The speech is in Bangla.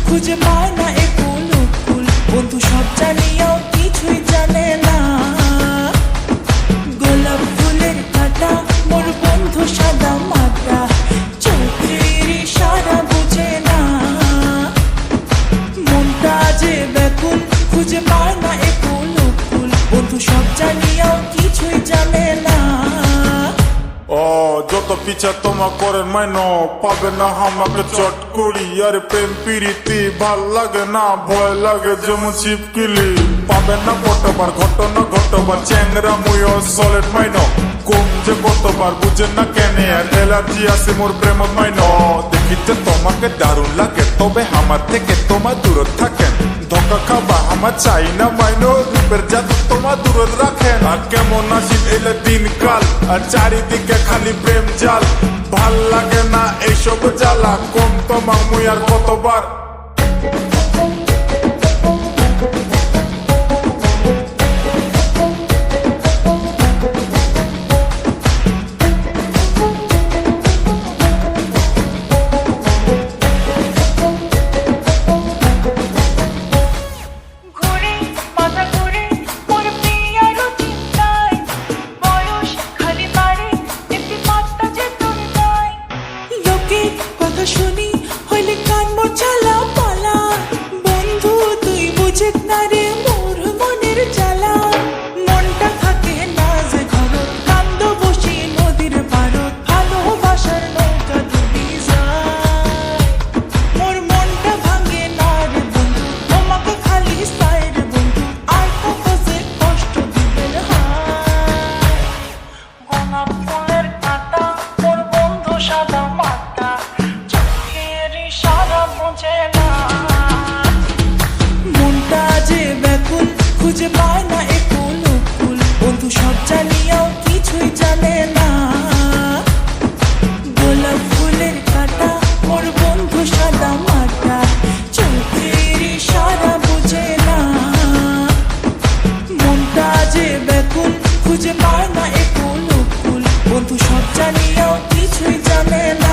খুঁজে পায় না এ কুল কুল, বন্ধু সব জানিয়েও কিছুই জানে না। গোলাপ ফুলের কাঁটা মোর বন্ধু সাদা মাটা, চোখের ইশারা বুঝে না। মনটা যে ব্যাকুল খুঁজে পায় না এ কুল কুল, বন্ধু সব জানিয়েও কিছুই জানে না। যত পিছা তোমা করেন মাইনো পাবে না আমাকে চট করি। আর প্রেম প্রীতি ভাল লাগে না, ভয় লাগে যেমন ছিপকিলি। পাবে না কতবার ঘটনা ঘটবার চ্যাংরা মুইও সলেট মাইনো। কোন যে কতবার বুঝে না কেনে আর এলার্জি আছে মোর প্রেম মাইনো। দেখিতে তোমাকে দারুণ লাগে তবে আমার থেকে তোমার দূরত থাকেন। ধোকা খাবা আমার চাই না মাইনো, রূপের জাদু তোমার দূরত রাখেন। আর কেমন আসিল এলে দিনকাল আর চারিদিকে খালি প্রেম জাল। ভাল লাগে না এইসব জ্বালা, কম তোমার মুই আর কতবার। কথা শুনি হইলে কান মোর জ্বালা পালা, বন্ধু তুই বুঝিস না রে মোর মনের জ্বালা। মনটা থাকে না যে ঘরত, কান্দ বসি নদীর পারত, ভালোবাসার নৌকা ডুবি যায়। মোর মনটা ভাঙে না রে বন্ধু, তোমাকে খালি চাই রে বন্ধু, আর কত যে কষ্ট দিবেন হায়। গোলাপ ফুলের কাঁটা মোর বন্ধু সাদা মাটা, মনটা যে ব্যাকুল খুঁজে পায় না এ কুল কুল, বন্ধু সব জানিয়েও কিছুই জানে না। গোলাপ ফুলের কাঁটা মোর বন্ধু সাদা মাটা, চোখের ইশারা বুঝে না। মনটা যে ব্যাকুল খুঁজে পায় না এ কুল কুল, বন্ধু সব জানিয়েও কিছুই জানে না।